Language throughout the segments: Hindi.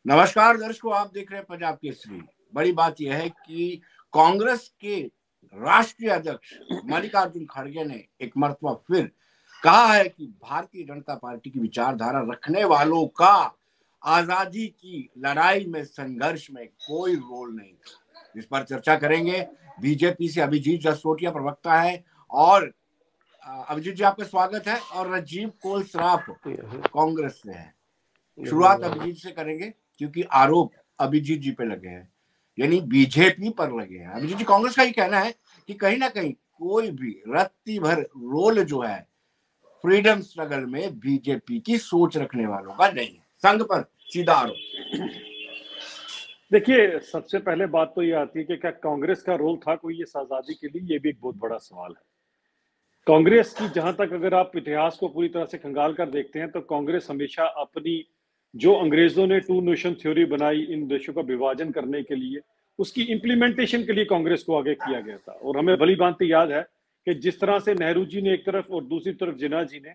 नमस्कार दर्शकों, आप देख रहे हैं पंजाब केसरी। बड़ी बात यह है कि कांग्रेस के राष्ट्रीय अध्यक्ष मल्लिकार्जुन खड़गे ने एक मर्तबा फिर कहा है कि भारतीय जनता पार्टी की विचारधारा रखने वालों का आजादी की लड़ाई में, संघर्ष में कोई रोल नहीं। इस पर चर्चा करेंगे। बीजेपी से अभिजीत जसरोटिया प्रवक्ता है और अभिजीत जी, आपका स्वागत है। और राजीव कोलसराफ कांग्रेस से है। शुरुआत अभिजीत से करेंगे क्योंकि आरोप अभिजीत जी पे लगे हैं, यानी बीजेपी पर लगे हैं। अभिजीत जी, कांग्रेस का ये कहना है कि कहीं ना कहीं कोई भी रत्ती भर रोल जो है फ्रीडम स्ट्रगल में बीजेपी की सोच रखने वालों का नहीं है। संघ पर सीधा आरोप। देखिए, सबसे पहले बात तो ये आती है कि क्या कांग्रेस का रोल था कोई इस आजादी के लिए? ये भी एक बहुत बड़ा सवाल है। कांग्रेस की जहां तक अगर आप इतिहास को पूरी तरह से खंगाल कर देखते हैं तो कांग्रेस हमेशा अपनी जो अंग्रेजों ने टू नेशन थ्योरी बनाई इन देशों का विभाजन करने के लिए, उसकी इंप्लीमेंटेशन के लिए कांग्रेस को आगे किया गया था। और हमें भली भांति याद है कि जिस तरह से नेहरू जी ने एक तरफ और दूसरी तरफ जिन्ना जी ने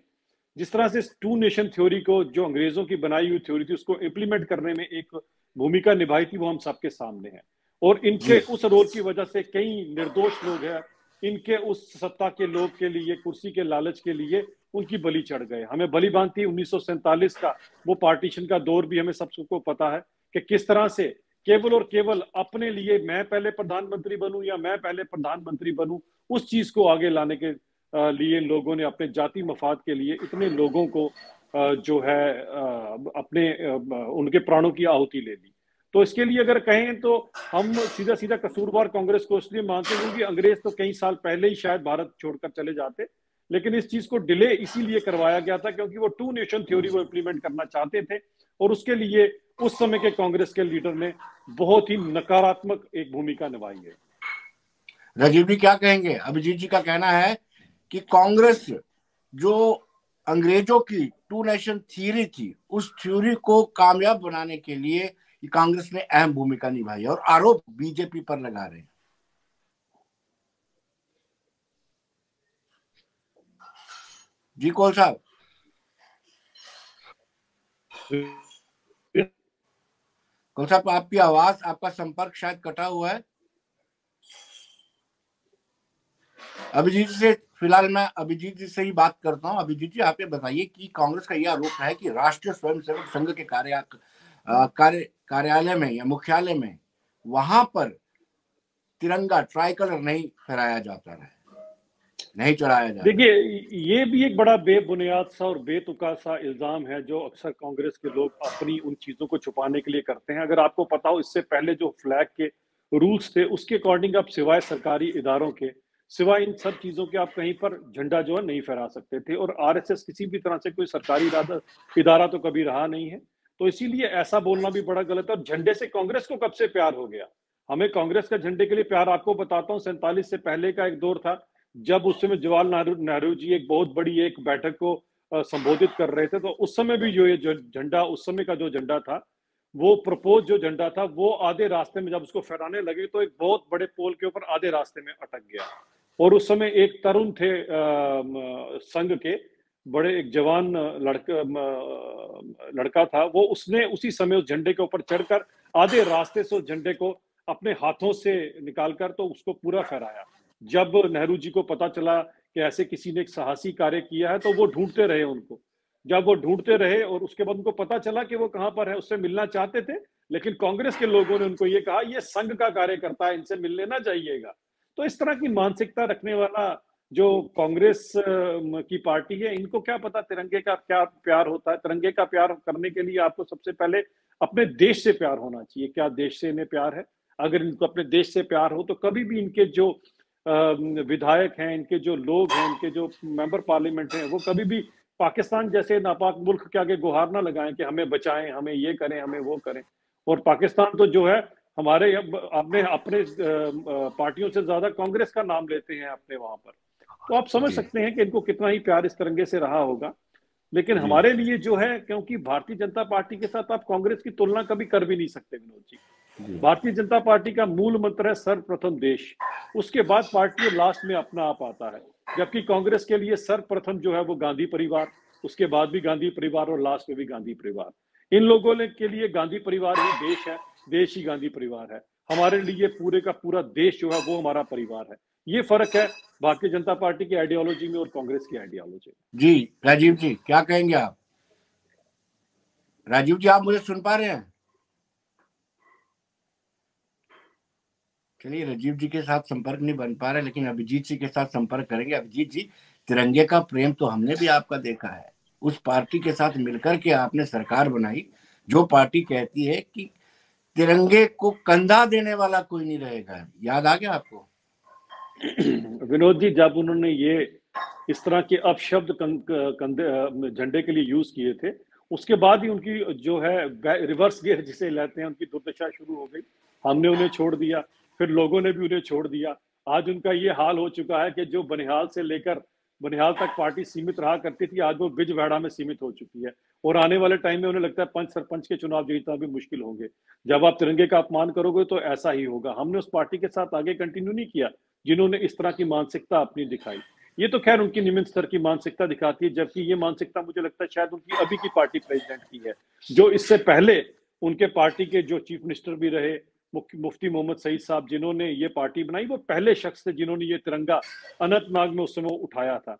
जिस तरह से टू नेशन थ्योरी को, जो अंग्रेजों की बनाई हुई थ्योरी थी, उसको इंप्लीमेंट करने में एक भूमिका निभाई थी, वो हम सबके सामने है। और इनके उस रोल की वजह से कई निर्दोष लोग हैं, इनके उस सत्ता के लोग के लिए, कुर्सी के लालच के लिए उनकी बलि चढ़ गए। हमें भली भांति 1947 का वो पार्टीशन का दौर भी हमें सबको पता है कि किस तरह से केवल और केवल अपने लिए, मैं पहले प्रधानमंत्री बनूं या मैं पहले प्रधानमंत्री बनूं, उस चीज को आगे लाने के लिए लोगों ने अपने जाति मफाद के लिए इतने लोगों को जो है अपने उनके प्राणों की आहुति ले ली। तो इसके लिए अगर कहें तो हम सीधा सीधा कसूरवार कांग्रेस को इसलिए मानते हैं क्योंकि अंग्रेज तो कई साल पहले ही शायद भारत छोड़कर चले जाते, लेकिन इस चीज को डिले इसीलिए करवाया गया था क्योंकि वो टू नेशन थ्योरी को इंप्लीमेंट करना चाहते थे। और उसके लिए उस समय के कांग्रेस के लीडर ने बहुत ही नकारात्मक एक भूमिका निभाई है। राजीव जी क्या कहेंगे? अभिजीत जी का कहना है कि कांग्रेस जो अंग्रेजों की टू नेशन थ्योरी थी, उस थ्योरी को कामयाब बनाने के लिए कांग्रेस ने अहम भूमिका निभाई और आरोप बीजेपी पर लगा रहे हैं। जी कौल साहब। कौल साहब, आपकी आवाज, आपका संपर्क शायद कटा हुआ है। अभिजीत से फिलहाल मैं अभिजीत जी से ही बात करता हूं। अभिजीत जी, आप ये बताइए कि कांग्रेस का यह आरोप है कि राष्ट्रीय स्वयंसेवक संघ के कार्यालय में या मुख्यालय में वहां पर तिरंगा, ट्राई कलर नहीं फहराया जाता है, नहीं चढ़ाया जाता। देखिए, ये भी एक बड़ा बेबुनियाद सा और बेतुका सा इल्जाम है जो अक्सर कांग्रेस के लोग अपनी उन चीजों को छुपाने के लिए करते हैं। अगर आपको पता हो, इससे पहले जो फ्लैग के रूल्स थे उसके अकॉर्डिंग आप सिवाय सरकारी इदारों के, सिवाय इन सब चीजों के, आप कहीं पर झंडा जो है नहीं फहरा सकते थे। और आरएसएस किसी भी तरह से कोई सरकारी इदारा तो कभी रहा नहीं है, तो इसीलिए ऐसा बोलना भी बड़ा गलत है। और झंडे से कांग्रेस को कब से प्यार हो गया? हमें कांग्रेस का झंडे के लिए प्यार आपको बताता हूँ। 47 से पहले का एक दौर था जब उस समय जवाहरलाल नेहरू जी एक बहुत बड़ी एक बैठक को संबोधित कर रहे थे, तो उस समय भी जो ये झंडा, उस समय का जो झंडा था, वो प्रपोज जो झंडा था, वो आधे रास्ते में जब उसको फहराने लगे तो एक बहुत बड़े पोल के ऊपर आधे रास्ते में अटक गया। और उस समय एक तरुण थे संघ के, बड़े एक जवान लड़का था, वो उसने उसी समय उस झंडे के ऊपर चढ़कर आधे रास्ते से उस झंडे को अपने हाथों से निकालकर तो उसको पूरा फहराया। जब नेहरू जी को पता चला कि ऐसे किसी ने एक साहसी कार्य किया है, तो वो ढूंढते रहे उनको। जब वो ढूंढते रहे और उसके बाद उनको पता चला कि वो कहां पर है, उससे मिलना चाहते थे, लेकिन कांग्रेस के लोगों ने उनको ये कहा, ये संघ का कार्यकर्ता है, इनसे मिल लेना चाहिएगा। तो इस तरह की मानसिकता रखने वाला जो कांग्रेस की पार्टी है, इनको क्या पता तिरंगे का क्या प्यार होता है। तिरंगे का प्यार करने के लिए आपको सबसे पहले अपने देश से प्यार होना चाहिए। क्या देश से इन्हें प्यार है? अगर इनको अपने देश से प्यार हो तो कभी भी इनके जो विधायक हैं, इनके जो लोग हैं, इनके जो मेंबर पार्लियामेंट हैं, वो कभी भी पाकिस्तान जैसे नापाक मुल्क के आगे गुहार ना लगाएं कि हमें बचाएं, हमें ये करें, हमें वो करें। और पाकिस्तान तो जो है हमारे अपने अपने पार्टियों से ज्यादा कांग्रेस का नाम लेते हैं अपने वहां पर। तो आप समझ सकते हैं कि इनको कितना ही प्यार इस तिरंगे से रहा होगा। लेकिन हमारे लिए जो है, क्योंकि भारतीय जनता पार्टी के साथ आप कांग्रेस की तुलना कभी कर भी नहीं सकते विनोद जी। भारतीय जनता पार्टी का मूल मंत्र है सर्वप्रथम देश, उसके बाद पार्टी लास्ट में अपना आप आता है। जबकि कांग्रेस के लिए सर्वप्रथम जो है वो गांधी परिवार, उसके बाद भी गांधी परिवार और लास्ट में भी गांधी परिवार। इन लोगों ने के लिए गांधी परिवार ही देश है, देश ही गांधी परिवार है। हमारे लिए पूरे का पूरा देश जो है वो हमारा परिवार है। ये फर्क है भारतीय जनता पार्टी की आइडियोलॉजी में और कांग्रेस की आइडियोलॉजी में। जी राजीव जी क्या कहेंगे आप? राजीव जी आप मुझे सुन पा रहे हैं? चलिए राजीव जी के साथ संपर्क नहीं बन पा रहा, लेकिन अभिजीत जी के साथ संपर्क करेंगे। अभिजीत जी, तिरंगे का प्रेम तो हमने भी आपका देखा है। उस पार्टी के साथ मिलकर के आपने सरकार बनाई, जो पार्टी कहती है कि तिरंगे को कंधा देने वाला कोई नहीं रहेगा। याद आ गया आपको? विनोद जी, जब उन्होंने ये इस तरह के अपशब्द कंधे झंडे के लिए यूज किए थे, उसके बाद ही उनकी जो है रिवर्स गियर जिसे लेते हैं, उनकी दुर्दशा शुरू हो गई। हमने उन्हें छोड़ दिया, फिर लोगों ने भी उन्हें छोड़ दिया। आज उनका ये हाल हो चुका है कि जो बनिहाल से लेकर बनिहाल तक पार्टी सीमित रहा करती थी, आज वो बिजबेहड़ा में सीमित हो चुकी है। और आने वाले टाइम में उन्हें लगता है पंच सरपंच के चुनाव जीतना भी मुश्किल होंगे। जब आप तिरंगे का अपमान करोगे तो ऐसा ही होगा। हमने उस पार्टी के साथ आगे कंटिन्यू नहीं किया जिन्होंने इस तरह की मानसिकता अपनी दिखाई। ये तो खैर उनकी निम्न स्तर की मानसिकता दिखाती है, जबकि ये मानसिकता मुझे लगता है शायद उनकी अभी की पार्टी प्रेसिडेंट की है। जो इससे पहले उनके पार्टी के जो चीफ मिनिस्टर भी रहे, मुफ्ती मोहम्मद सईद साहब, जिन्होंने ये पार्टी बनाई, वो पहले शख्स थे जिन्होंने ये तिरंगा अनंतनाग में उस समय उठाया था।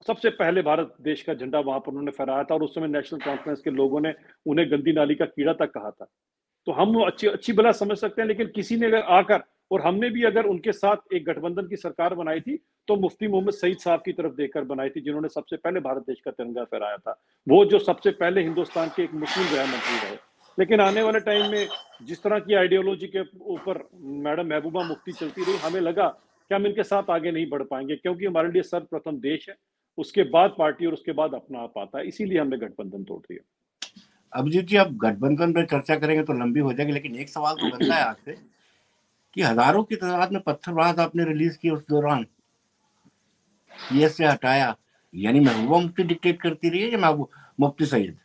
सबसे पहले भारत देश का झंडा वहां पर उन्होंने फहराया था, और उस समय नेशनल कॉन्फ्रेंस के लोगों ने उन्हें गंदी नाली का कीड़ा तक कहा था। तो हम अच्छी अच्छी भला समझ सकते हैं, लेकिन किसी ने अगर आकर, और हमने भी अगर उनके साथ एक गठबंधन की सरकार बनाई थी, तो मुफ्ती मोहम्मद सईद साहब की तरफ देखकर बनाई थी, जिन्होंने सबसे पहले भारत देश का तिरंगा फहराया था। वो जो सबसे पहले हिंदुस्तान के एक मुस्लिम गृह मंत्री रहे। लेकिन आने वाले टाइम में जिस तरह की आइडियोलॉजी के ऊपर मैडम महबूबा मुफ्ती चलती रही, हमें लगा कि हम इनके साथ आगे नहीं बढ़ पाएंगे, क्योंकि हमारे लिए सर्वप्रथम देश है, उसके बाद पार्टी और उसके बाद अपना आप आता है। इसीलिए हमने गठबंधन तोड़ दिया। अभिजीत जी, अब गठबंधन पर चर्चा करेंगे तो लंबी हो जाएगी, लेकिन एक सवाल तो बनता है आपसे कि हजारों की तादाद में पत्थरबाज आपने रिलीज किए उस दौरान, ये से हटाया, यानी महबूबा मुफ्ती डिक्टेट करती रही है या मुफ्ती सईद?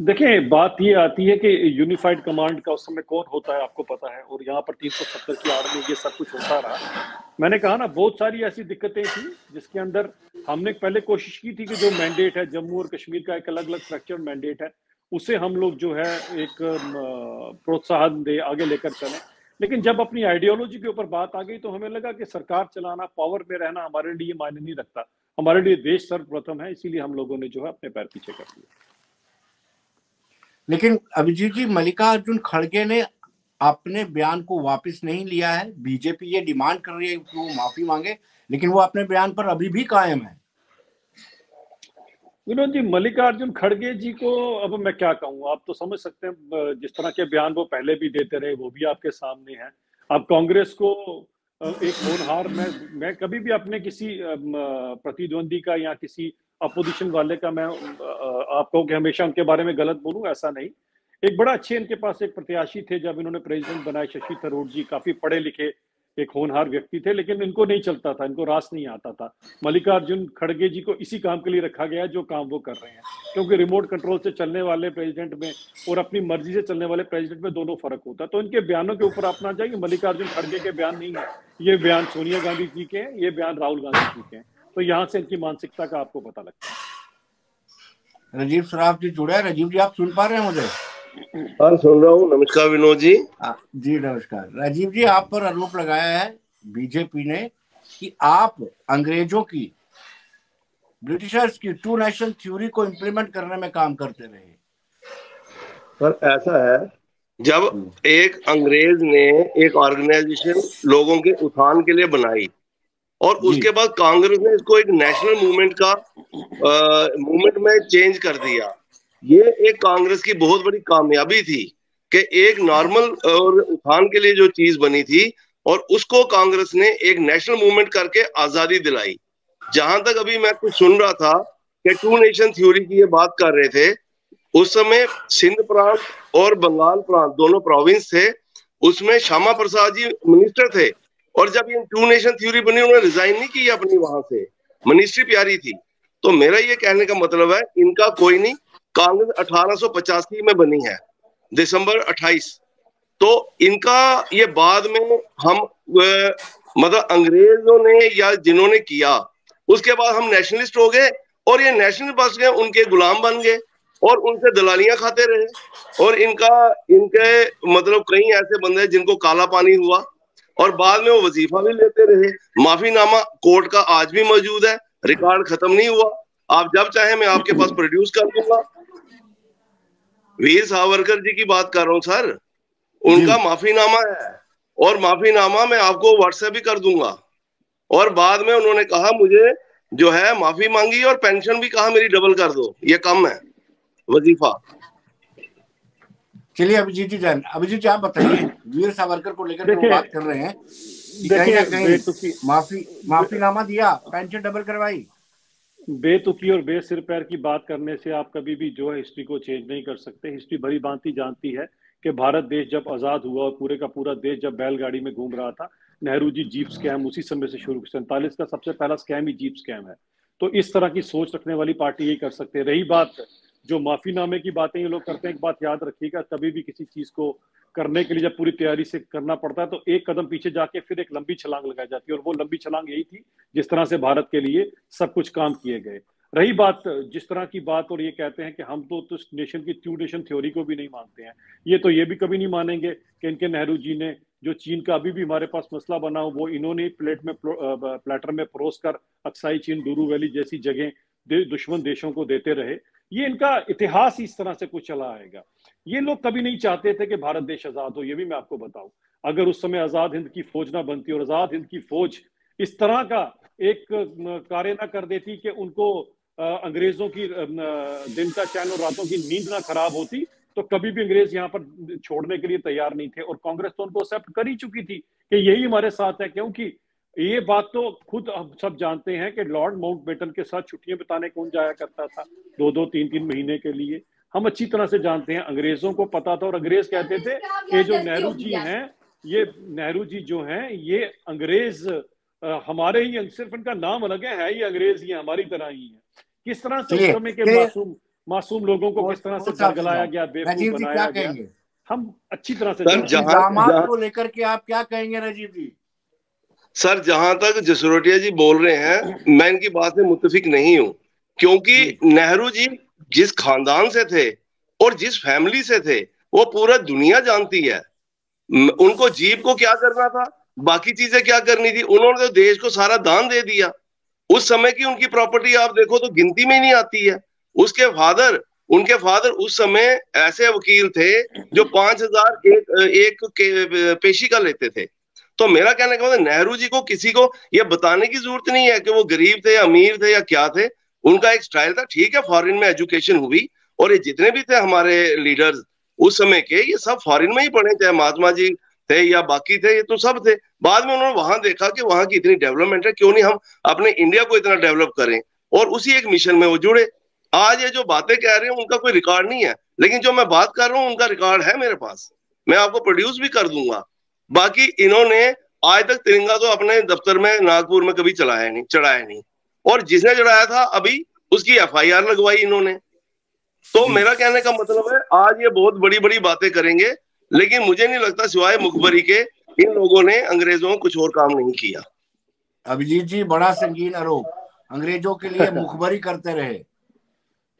देखिए, बात ये आती है कि यूनिफाइड कमांड का उस समय कौन होता है आपको पता है, और यहाँ पर 370 की आड़ में ये सब कुछ होता रहा। मैंने कहा ना, बहुत सारी ऐसी दिक्कतें थी जिसके अंदर हमने पहले कोशिश की थी कि जो मैंडेट है जम्मू और कश्मीर का, एक अलग अलग स्ट्रक्चर मैंडेट है, उसे हम लोग जो है एक प्रोत्साहन दे, आगे लेकर चलें। लेकिन जब अपनी आइडियोलॉजी के ऊपर बात आ गई तो हमें लगा कि सरकार चलाना, पावर में रहना हमारे लिए मायने नहीं रखता। हमारे लिए देश सर्वप्रथम है, इसीलिए हम लोगों ने जो है अपने पैर पीछे कर दिया। लेकिन अभिजीत जी, मल्लिकार्जुन खड़गे ने अपने बयान को वापस नहीं लिया है। बीजेपी ये डिमांड कर रही है कि वो माफी मांगे, लेकिन वो अपने बयान पर अभी भी कायम है। विनोद जी, मल्लिकार्जुन खड़गे जी को अब मैं क्या कहूँ, आप तो समझ सकते हैं जिस तरह के बयान वो पहले भी देते रहे, वो भी आपके सामने है। अब कांग्रेस को एक होनहार, मैं कभी भी अपने किसी प्रतिद्वंदी का या किसी अपोजिशन वाले का मैं आपको कि हमेशा उनके बारे में गलत बोलूं, ऐसा नहीं। एक बड़ा अच्छे इनके पास एक प्रत्याशी थे जब इन्होंने प्रेसिडेंट बनाए, शशि थरूर जी, काफी पढ़े लिखे एक होनहार व्यक्ति थे, लेकिन इनको नहीं चलता था, इनको रास नहीं आता था। मल्लिकार्जुन खड़गे जी को इसी काम के लिए रखा गया जो काम वो कर रहे हैं, क्योंकि रिमोट कंट्रोल से चलने वाले प्रेसिडेंट में और अपनी मर्जी से चलने वाले प्रेसिडेंट में दोनों फर्क होता है। तो इनके बयानों के ऊपर अपना चाहिए, मल्लिकार्जुन खड़गे के बयान नहीं है, ये बयान सोनिया गांधी जी के हैं, ये बयान राहुल गांधी जी के हैं। तो यहाँ से इनकी मानसिकता का आपको पता लगता है। राजीव सराफ जी जुड़े हैं। राजीव जी, आप सुन पा रहे हैं मुझे? हाँ, सुन रहा हूँ। नमस्कार विनोद जी। जी नमस्कार। राजीव जी, आप पर आरोप लगाया है बीजेपी ने कि आप अंग्रेजों की, ब्रिटिशर्स की टू नेशन थ्योरी को इंप्लीमेंट करने में काम करते रहे। पर ऐसा है, जब एक अंग्रेज ने एक ऑर्गेनाइजेशन लोगों के उत्थान के लिए बनाई और उसके बाद कांग्रेस ने इसको एक नेशनल मूवमेंट का मूवमेंट में चेंज कर दिया, ये एक कांग्रेस की बहुत बड़ी कामयाबी थी कि एक नॉर्मल और उत्थान के लिए जो चीज बनी थी और उसको कांग्रेस ने एक नेशनल मूवमेंट करके आजादी दिलाई। जहां तक अभी मैं कुछ सुन रहा था कि टू नेशन थ्योरी की ये बात कर रहे थे, उस समय सिंध प्रांत और बंगाल प्रांत दोनों प्रोविंस थे, उसमें श्यामा प्रसाद जी मिनिस्टर थे, और जब ये टू नेशन थ्योरी बनी उन्होंने रिजाइन नहीं की अपनी वहां से, मिनिस्ट्री प्यारी थी। तो मेरा ये कहने का मतलब है, इनका कोई नहीं, कांग्रेस 1885 में बनी है, दिसंबर 28। तो इनका ये बाद में हम मतलब अंग्रेजों ने या जिन्होंने किया, उसके बाद हम नेशनलिस्ट हो गए और ये नेशनल बस गए, उनके गुलाम बन गए और उनसे दलालियां खाते रहे। और इनके मतलब कई ऐसे बंदे हैं जिनको काला पानी हुआ और बाद में वो वजीफा भी लेते रहे। माफीनामा कोर्ट का आज भी मौजूद है, रिकॉर्ड खत्म नहीं हुआ। आप जब चाहे मैं आपके पास प्रोड्यूस कर दूंगा। वीर सावरकर जी की बात कर रहा हूं सर, उनका माफीनामा है और माफीनामा मैं आपको व्हाट्सएप भी कर दूंगा। और बाद में उन्होंने कहा मुझे जो है माफी मांगी और पेंशन भी कहा मेरी डबल कर दो, ये कम है वजीफा। चलिए अभिजीत जी जान, अभिजीत जी आप बताइए, वीर सावरकर को लेकर के वो बात कर रहे हैं कि कहीं ना कहीं माफीनामा दिया, पेंशन डबल करवाई। बेतुकी और बेसिर पैर की बात करने से आप कभी भी जो है हिस्ट्री को चेंज नहीं कर सकते। हिस्ट्री भली भांति जानती है कि भारत देश जब आजाद हुआ और पूरे का पूरा देश जब बैलगाड़ी में घूम रहा था, नेहरू जी जीप स्कैम उसी समय से शुरू, 47 का सबसे पहला स्कैम ही जीप स्कैम है। तो इस तरह की सोच रखने वाली पार्टी यही कर सकते हैं। रही बात जो माफीनामे की बातें ये लोग करते हैं, एक बात याद रखिएगा, कभी भी किसी चीज को करने के लिए जब पूरी तैयारी से करना पड़ता है तो एक कदम पीछे जाके फिर एक लंबी छलांग लगाई जाती है, और वो लंबी छलांग यही थी जिस तरह से भारत के लिए सब कुछ काम किए गए। रही बात जिस तरह की बात, और ये कहते हैं कि हम तो नेशन की टू नेशन थ्योरी को भी नहीं मानते हैं, ये भी कभी नहीं मानेंगे कि इनके नेहरू जी ने जो चीन का अभी भी हमारे पास मसला बना हो वो इन्होंने प्लेटर में परोस कर अक्साई चीन, डूरू वैली जैसी जगह दुश्मन देशों को देते रहे। ये इनका इतिहास इस तरह से कुछ चला आएगा। ये लोग कभी नहीं चाहते थे कि भारत देश आजाद हो, ये भी मैं आपको बताऊं। अगर उस समय आजाद हिंद की फौज ना बनती और आजाद हिंद की फौज इस तरह का एक कार्य ना कर देती कि उनको अंग्रेजों की दिन का चैन और रातों की नींद ना खराब होती, तो कभी भी अंग्रेज यहाँ पर छोड़ने के लिए तैयार नहीं थे। और कांग्रेस तो उनको एक्सेप्ट कर ही चुकी थी कि यही हमारे साथ है, क्योंकि ये बात तो खुद हम सब जानते हैं कि लॉर्ड माउंटबेटन के साथ छुट्टियां बिताने कौन जाया करता था 2-2, 3-3 महीने के लिए। हम अच्छी तरह से जानते हैं, अंग्रेजों को पता था। और अंग्रेज कहते थे कि जो नेहरू जी हैं, ये नेहरू जी जो हैं ये अंग्रेज हमारे ही, सिर्फ इनका नाम अलग है ये अंग्रेज ही हमारी तरह ही है। किस तरह से उस समय के मासूम लोगों को किस तरह से बरगलाया गया, बेवकूफ बनाया गया, हम अच्छी तरह से इल्जामात को लेकर के आप क्या कहेंगे राजीव जी? सर जहां तक जसरोटिया जी बोल रहे हैं मैं इनकी बात से मुत्तफिक नहीं हूं, क्योंकि नेहरू जी जिस खानदान से थे और जिस फैमिली से थे वो पूरा दुनिया जानती है। उनको जीप को क्या करना था, बाकी चीजें क्या करनी थी, उन्होंने तो देश को सारा दान दे दिया। उस समय की उनकी प्रॉपर्टी आप देखो तो गिनती में ही नहीं आती है। उनके फादर उस समय ऐसे वकील थे जो 5,000 एक पेशी का लेते थे। तो मेरा कहने का मतलब नेहरू जी को किसी को ये बताने की जरूरत नहीं है कि वो गरीब थे, अमीर थे या क्या थे। उनका एक स्टाइल था, ठीक है फॉरेन में एजुकेशन हुई, और ये जितने भी थे हमारे लीडर्स उस समय के, ये सब फॉरेन में ही पढ़े, चाहे महात्मा जी थे या बाकी थे, ये तो सब थे। बाद में उन्होंने वहां देखा कि वहां की इतनी डेवलपमेंट है, क्यों नहीं हम अपने इंडिया को इतना डेवलप करें, और उसी एक मिशन में वो जुड़े। आज ये जो बातें कह रहे हैं उनका कोई रिकॉर्ड नहीं है, लेकिन जो मैं बात कर रहा हूं उनका रिकॉर्ड है मेरे पास, मैं आपको प्रोड्यूस भी कर दूंगा। बाकी इन्होंने आज तक तिरंगा तो अपने दफ्तर में नागपुर में कभी चढ़ाया नहीं, और जिसने चढ़ाया था अभी उसकी FIR लगवाई इन्होंने। तो मेरा कहने का मतलब है आज ये बहुत बड़ी बड़ी बातें करेंगे, लेकिन मुझे नहीं लगता सिवाय मुखबरी के इन लोगों ने अंग्रेजों को कुछ और काम नहीं किया। अभिजीत जी बड़ा संगीन आरोप, अंग्रेजों के लिए मुखबरी करते रहे।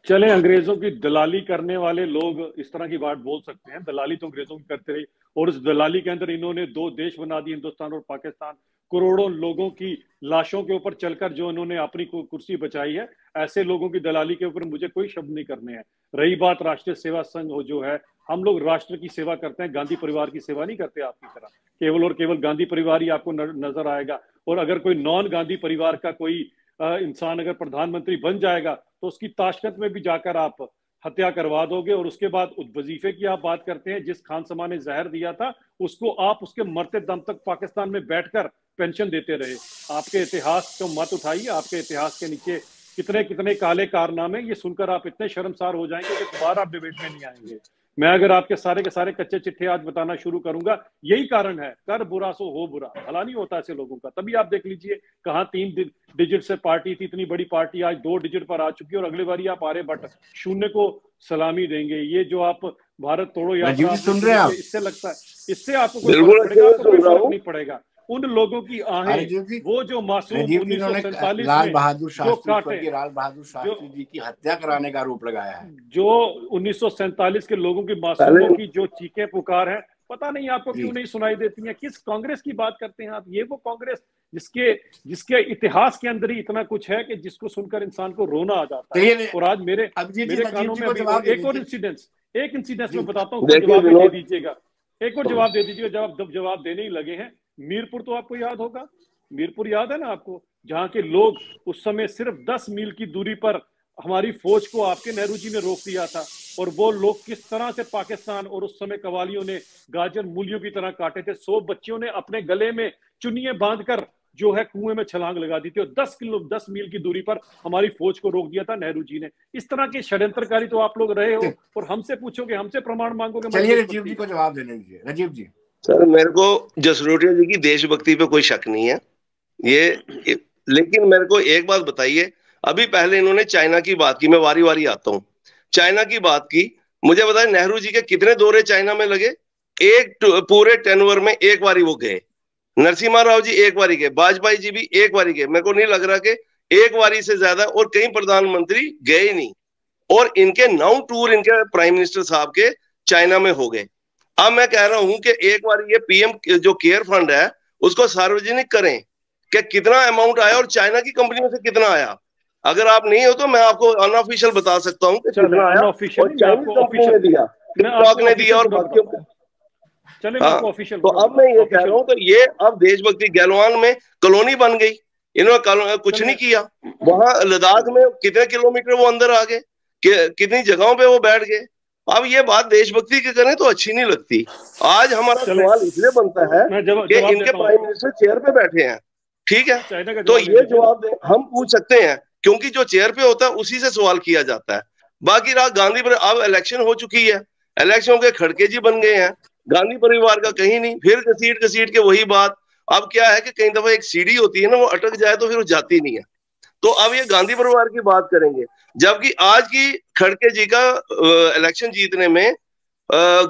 चले अंग्रेजों की दलाली करने वाले लोग इस तरह की बात बोल सकते हैं, दलाली तो अंग्रेजों की करते रहे, और उस दलाली के अंदर इन्होंने 2 देश बना दिए, हिंदुस्तान और पाकिस्तान। करोड़ों लोगों की लाशों के ऊपर चलकर जो इन्होंने अपनी कुर्सी बचाई है, ऐसे लोगों की दलाली के ऊपर मुझे कोई शब्द नहीं करने हैं। रही बात राष्ट्रीय सेवा संघ जो है, हम लोग राष्ट्र की सेवा करते हैं, गांधी परिवार की सेवा नहीं करते आपकी तरह। केवल और केवल गांधी परिवार ही आपको नजर आएगा, और अगर कोई नॉन गांधी परिवार का कोई इंसान अगर प्रधानमंत्री बन जाएगा तो उसकी ताशकंद में भी जाकर आप हत्या करवा दोगे। और उसके बाद उस वजीफे की आप बात करते हैं, जिस खान समा ने जहर दिया था उसको आप उसके मरते दम तक पाकिस्तान में बैठकर पेंशन देते रहे। आपके इतिहास को मत उठाइए, आपके इतिहास के नीचे कितने कितने काले कारनामे, ये सुनकर आप इतने शर्मसार हो जाएंगे कि दोबारा आप डिबेट में नहीं आएंगे। मैं अगर आपके सारे के सारे कच्चे चिट्ठे आज बताना शुरू करूंगा, यही कारण है, कर बुरा सो हो बुरा, भला नहीं होता ऐसे लोगों का। तभी आप देख लीजिए कहाँ 3 डिजिट से पार्टी थी, इतनी बड़ी पार्टी आज 2 डिजिट पर आ चुकी है, और अगली बारी आप आर्यभट्ट शून्य को सलामी देंगे। ये जो आप भारत तोड़ो यात्रा सुन रहे हैं, इससे लगता है इससे आपको कोई फर्क पड़ेगा? आपको कोई फर्क नहीं पड़ेगा। उन लोगों की आहें, राजीव जी, वो जो मासूम राजीव जी, इन्होंने 1947 लाल में बहादुर जो शास्त्री, काटे, स्वर्गीय लाल बहादुर शास्त्री जी की हत्या कराने का आरोप लगाया है। जो 1947 के लोगों की पहले मासूमों की जो चीखें पुकार है, पता नहीं आपको जी क्यों नहीं सुनाई देती हैं। किस कांग्रेस की बात करते हैं आप? ये वो कांग्रेस जिसके जिसके इतिहास के अंदर ही इतना कुछ है कि जिसको सुनकर इंसान को रोना आ जाता है। चलिए, और आज मेरे अभिजीत जी, मेरे राजीव कानों जी में को अभी जवाब और दे एक और दीजिए। इंसिडेंस जी मैं बताता हूँ, उसका देखिए जवाब भी दे विनोद, दीजिएगा। एक और जवाब दे दीजिएगा, जब जवाब देने ही लगे हैं। मीरपुर तो आपको याद होगा, मीरपुर याद है ना आपको, जहां के लोग उस समय सिर्फ 10 मील की दूरी पर हमारी फौज को आपके नेहरू जी ने रोक दिया था। और वो लोग किस तरह से पाकिस्तान और उस समय कवालियों ने गाजर मूलियों की तरह काटे थे। 100 बच्चियों ने अपने गले में चुन्नियां बांधकर जो है कुएं में छलांग लगा दी थी, और 10 मील की दूरी पर हमारी फौज को रोक दिया था नेहरू जी ने। इस तरह के षड्यंत्रकारी तो आप लोग रहे हो, और हमसे पूछोगे, हमसे प्रमाण मांगोगे हमारी चलिए, राजीव देशभक्ति जी का। को जवाब देने दीजिए। राजीव जी। सर मेरे को जसरोटिया जी की देशभक्ति पे कोई शक नहीं है ये, लेकिन मेरे को एक बात बताइए, अभी पहले इन्होंने चाइना की बात की, मैं वारी वारी आता हूँ। चाइना की बात की, मुझे बताए नेहरू जी के कितने दौरे चाइना में लगे? पूरे टेनवर में एक बारी वो गए। नरसिम्हा राव जी एक बारी गए, वाजपेयी जी भी एक बारी गए। मेरे को नहीं लग रहा कि एक बारी से ज्यादा और कई प्रधानमंत्री गए नहीं। और इनके 9 टूर इनके प्राइम मिनिस्टर साहब के चाइना में हो गए। अब मैं कह रहा हूं कि एक बार ये पीएम जो केयर फंड है उसको सार्वजनिक करें कि कितना अमाउंट आया और चाइना की कंपनियों से कितना आया। अगर आप नहीं हो तो मैं आपको अनऑफिशियल बता सकता हूँ कि चले कितना आया अनऑफिशियल और नहीं, चाइनीज कंपनी ने दिया, मैं टिकटॉक आपको ने दिया ऑफिशियल और पूरा बाकियों बताता को। हूँ। चले मैं हाँ, आपको ऑफिशियल तो पूरा अब मैं बताता ये हूँ, कह रहा ऑफिशियल। हूँ तो ये अब देशभक्ति गलवान में कॉलोनी बन गई, इन्होंने कुछ चले नहीं किया। वहां लद्दाख में कितने किलोमीटर वो अंदर आ गए, कितनी जगहों पे वो बैठ गए। अब ये बात देशभक्ति की करें तो अच्छी नहीं लगती। आज हमारा चले सवाल इसलिए बनता है मैं कि जवाब इनके देता हूँ प्राइम आपको। मिनिस्टर चेयर पे बैठे हैं, ठीक है, चाइना का तो जवाब ले ये लीजिए ना। जवाब हम पूछ सकते हैं, क्योंकि जो चेयर पे होता है उसी से सवाल किया जाता है। बाकी रहा गांधी पर, अब इलेक्शन हो चुकी है, इलेक्शन के खड़के जी बन गए हैं, गांधी परिवार का कहीं नहीं, फिर घसीट घसीट के वही बात। अब क्या है कि कई दफा एक सीढ़ी होती है ना, वो अटक जाए तो फिर वो जाती नहीं है। तो अब ये गांधी परिवार की बात करेंगे, जबकि आज की खड़के जी का इलेक्शन जीतने में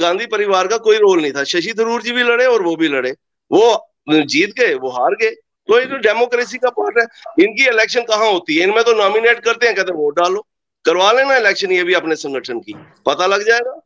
गांधी परिवार का कोई रोल नहीं था। शशि थरूर जी भी लड़े और वो भी लड़े, वो जीत गए, वो हार गए। तो ये जो डेमोक्रेसी का पार्ट है, इनकी इलेक्शन कहाँ होती है? इनमें तो नॉमिनेट करते हैं, कहते हैं वोट डालो, करवा लेना इलेक्शन ये भी अपने संगठन की, पता लग जाएगा।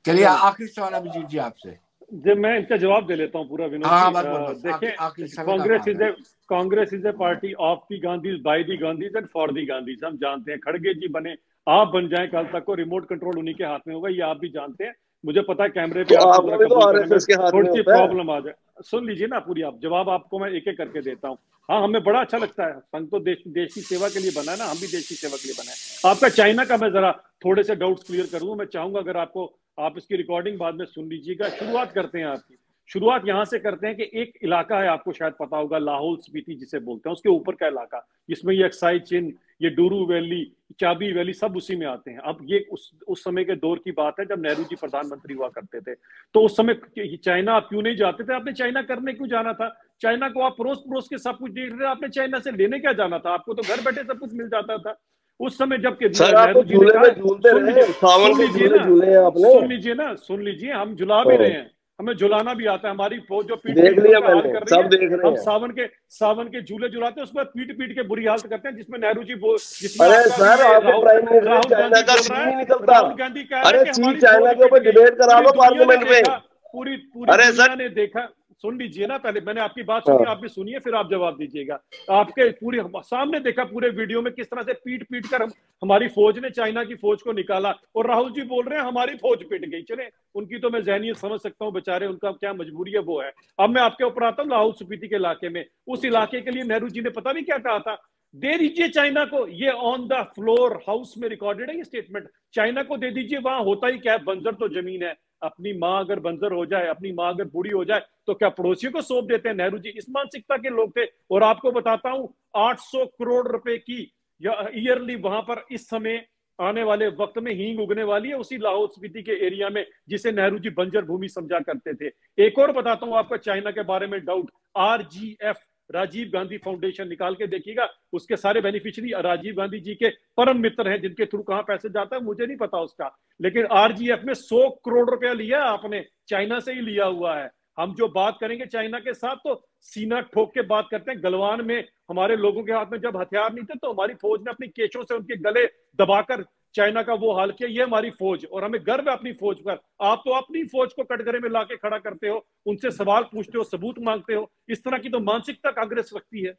चलिए, आखिरी सवाल अभिजीत जी आपसे। जब मैं इनका जवाब दे लेता हूँ पूरा विनोद हाँ, जी। बस देखें, आखिरी समय का काम है। Congress is a party of the Gandhi's, by the Gandhi's and for the Gandhi's. हम जानते हैं, खड़गे जी बने, आप बन जाएं कल तक को, रिमोट कंट्रोल उन्हीं के हाथ में होगा, ये आप भी जानते हैं। मुझे पता है कैमरे पे तो आपको आपका जरा भी तो कबूल करने में आरएसएस के हाथ में थोड़ी सी होता है। प्रॉब्लम आ जाए। सुन लीजिए ना पूरी, आप जवाब आपको मैं एक एक करके देता हूँ। हाँ, हमें बड़ा अच्छा लगता है, संघ तो देश की सेवा के लिए बना है ना, हम भी देश की सेवा के लिए बना है। आपका चाइना का मैं जरा थोड़े से डाउट्स क्लियर करूंगा। मैं चाहूंगा अगर आपको, आप इसकी रिकॉर्डिंग बाद में सुन लीजिएगा। शुरुआत करते हैं आपकी, शुरुआत यहां से करते हैं कि एक इलाका है, आपको शायद पता होगा, लाहौल स्पीति जिसे बोलते हैं, उसके ऊपर का इलाका, जिसमें ये अक्साई चिन, ये डूरू वैली, चाबी वैली, सब उसी में आते हैं। अब ये उस समय के दौर की बात है जब नेहरू जी प्रधानमंत्री हुआ करते थे। तो उस समय चाइना आप क्यों नहीं जाते थे? आपने चाइना करने क्यों जाना था? चाइना को आप परोस परोस के सब कुछ देख रहे थे, आपने चाइना से लेने क्या जाना था? आपको तो घर बैठे सब कुछ मिल जाता था उस समय। जबकि सर आप तो नेहरू जी ने झूले कहा, में झूलते रहे, सावन सुन के लीजिए झूले ना, झूले हैं आपने। सुन लीजिए, हम झुला भी रहे हैं, हमें झुलाना भी आता है। हमारी फौज जो पीट देख पीट के लिया उनका हाल मैंने, कर रही सब है, देख रहे हम हैं। सावन के झूले झुलाते हैं, उसमें पीट पीट के बुरी हालत करते हैं, जिसमें नेहरू जी जिसमें अरे आपका सर, भी ये आपके prime minister Rahul China Gandhi का बोल सी रहा नहीं है, निकलता। राहुल गांधी कह रहे हैं अरे कि सी हमारी चाइना फौज के पिट ऊपर गई। डिबेट करा पूरी लो दुनिया ने पार्लियामेंट में। देखा, पूरी अरे दुनिया सर, ने देखा। सुन लीजिए ना, पहले मैंने आपकी बात हाँ, सुनी, आप भी सुनिए, फिर आप जवाब दीजिएगा। आपके पूरे सामने देखा पूरे वीडियो में किस तरह से पीट पीट कर हमारी फौज ने चाइना की फौज को निकाला, और राहुल जी बोल रहे हैं हमारी फौज पिट गई। चले, उनकी तो मैं ज़हनियत समझ सकता हूँ, बेचारे, उनका क्या मजबूरी है वो है। अब मैं आपके ऊपर आता हूँ लाहौल स्पीति के इलाके में। उस इलाके के लिए नेहरू जी ने पता नहीं क्या कहा था, दे दीजिए चाइना को। ये ऑन द फ्लोर हाउस में रिकॉर्डेड है ये स्टेटमेंट। चाइना को दे दीजिए, वहां होता ही क्या है, बंजर तो जमीन है। अपनी माँ अगर बंजर हो जाए, अपनी माँ अगर बूढ़ी हो जाए, तो क्या पड़ोसियों को सौंप देते हैं? नेहरू जी इस मानसिकता के लोग थे। और आपको बताता हूं, 800 करोड़ रुपए की ईयरली वहां पर इस समय आने वाले वक्त में हींग उगने वाली है, उसी लाहौल स्पीति के एरिया में, जिसे नेहरू जी बंजर भूमि समझा करते थे। एक और बताता हूं आपको चाइना के बारे में doubt, RGF, Rajiv Gandhi foundation, निकाल के देखिएगा, उसके सारे बेनिफिशियरी राजीव गांधी जी के परम मित्र हैं, जिनके थ्रू कहां पैसे जाता है मुझे नहीं पता उसका। लेकिन RGF में 100 करोड़ रुपया लिया आपने, चाइना से ही लिया हुआ है। हम जो बात करेंगे चाइना के साथ तो सीना ठोक के बात करते हैं। गलवान में हमारे लोगों के हाथ में जब हथियार नहीं थे तो हमारी फौज ने अपनी केशों से उनके गले दबाकर चाइना का वो हाल किया। ये हमारी फौज, और हमें गर्व है अपनी फौज पर। आप तो अपनी फौज को कटघरे में लाके खड़ा करते हो, उनसे सवाल पूछते हो, सबूत मांगते हो। इस तरह की तो मानसिकता कांग्रेस रखती है।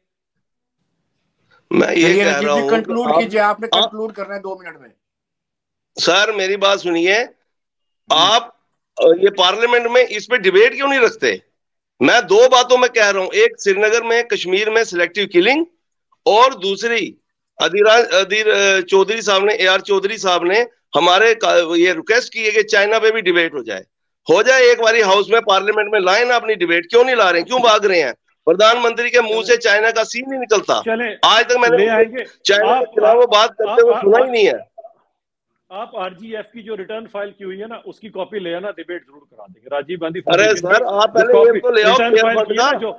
मैं ये कह रहा हूँ, कंक्लूड कीजिए, आपने कंक्लूड करना है 2 मिनट में। सर मेरी बात सुनिए, आप ये पार्लियामेंट में इस पे डिबेट क्यों नहीं रखते? मैं 2 बातों में कह रहा हूं, एक श्रीनगर में कश्मीर में सिलेक्टिव किलिंग, और दूसरी अधीर चौधरी साहब ने, AR चौधरी साहब ने हमारे ये रिक्वेस्ट की है कि चाइना पे भी डिबेट हो जाए एक बारी हाउस में, पार्लियामेंट में लाए ना अपनी डिबेट। क्यों नहीं ला रहे हैं, क्यों भाग रहे हैं? प्रधानमंत्री के मुंह से चाइना का सीन नहीं निकलता। आज तक मैंने चाइना के खिलाफ बात करते हुए सुना ही नहीं है। आप RGF की जो रिटर्न फाइल की हुई है ना, उसकी कॉपी ले आना, डिबेट जरूर करा देंगे। राजीव गांधी अरे सर आप पहले ये तो ले आओ, रिटर्न फाइल की जो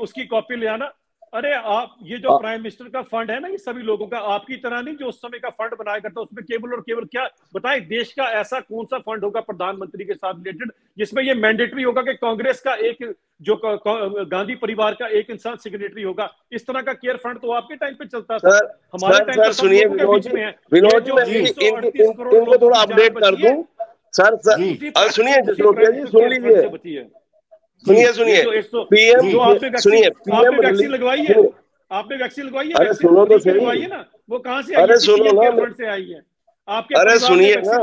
उसकी कॉपी ले आना। अरे आप ये जो प्राइम मिनिस्टर का फंड है ना, ये सभी लोगों का, आपकी तरह नहीं जो उस समय का फंड बनाया करता, उसमें केवल और केवल क्या बताएं, देश का ऐसा कौन सा फंड होगा प्रधानमंत्री के साथ रिलेटेड जिसमें ये मैंडेटरी होगा कि कांग्रेस का एक जो गांधी परिवार का एक इंसान सिग्नेटरी होगा। इस तरह का केयर फंड तो आपके टाइम पे चलता था, हमारे टाइम पे सुनिए विनोद जी, इनको थोड़ा अपडेट कर दूं। सर सुनिए जसरोटिया जी, सुन लीजिए, सुनिए पीएम, सुनिए आपने वैक्सीन लगवाई है, आपने वैक्सीन लगवाई है? अरे सुनो तो सही, लगवाई है ना, वो कहाँ से आई है? अरे सुनो ना, फंड से आई है आपके? अरे सुनिए ना,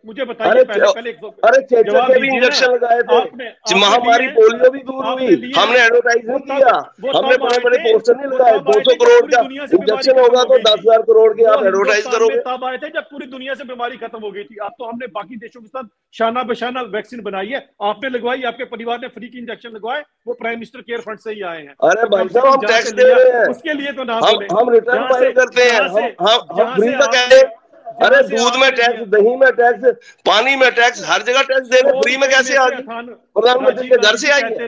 मुझे बताइए पहले अरे चेचक के भी इंजेक्शन लगाए थे, महामारी पोलियो भी दूर हुई, हमने एडवर्टाइज नहीं किया, हमने बड़े बड़े पोस्टर नहीं लगाए। 200 करोड़ का इंजेक्शन होगा तो 10,000 करोड़ के आप एडवर्टाइज करोगे। तब आए थे जब पूरी दुनिया से बीमारी खत्म हो गई थी। अब तो हमने बाकी देशों के साथ शाना बशाना वैक्सीन बनाई है, आपने लगवाई, आपके परिवार ने फ्री की इंजेक्शन लगवाए, वो प्राइम मिनिस्टर केयर फंड से ही आए हैं। अरे भाई साहब हम टैक्स दे रहे हैं, उसके लिए तो नाम हम रिटर्न फाइल करते हैं, हम फ्री का कह रहे हैं। अरे दूध में टैक्स, दही में टैक्स, पानी में टैक्स, हर जगह टैक्स दे रहे, फ्री में कैसे आ गई? प्रधानमंत्री के घर से आएंगे।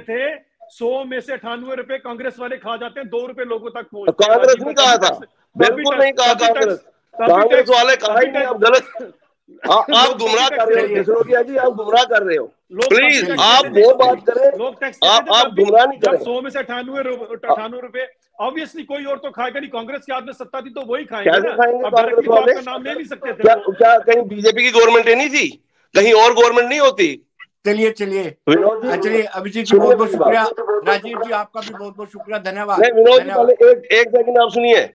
100 में से 98 रुपए कांग्रेस वाले खा जाते हैं, 2 रुपए लोगों तक पहुंचते। कांग्रेस नहीं कहा था, बिल्कुल नहीं कहा कांग्रेस वाले कहा ही नहीं। आप गलत, आप गुमराह कर रहे हो जसरोटिया जी, आप गुमराह कर रहे हो। प्लीज आप वो बात करें, लोग टैक्स आप गुमराह नहीं करें। 100 में से 98 रुपए ऑब्वियसली कोई और तो खाएगा नहीं, कांग्रेस के हाथ में सत्ता थी तो वही खाएंगे। कैसे खाएंगे कांग्रेस वाले? नाम ले नहीं सकते थे। क्या कहीं बीजेपी की गवर्नमेंट नहीं थी, कहीं और गवर्नमेंट नहीं होती? चलिए अभिजीत जी बहुत बहुत शुक्रिया, राजीव जी आपका भी बहुत बहुत शुक्रिया, धन्यवाद। विनोद जी पहले एक सेकंड आप सुनिए।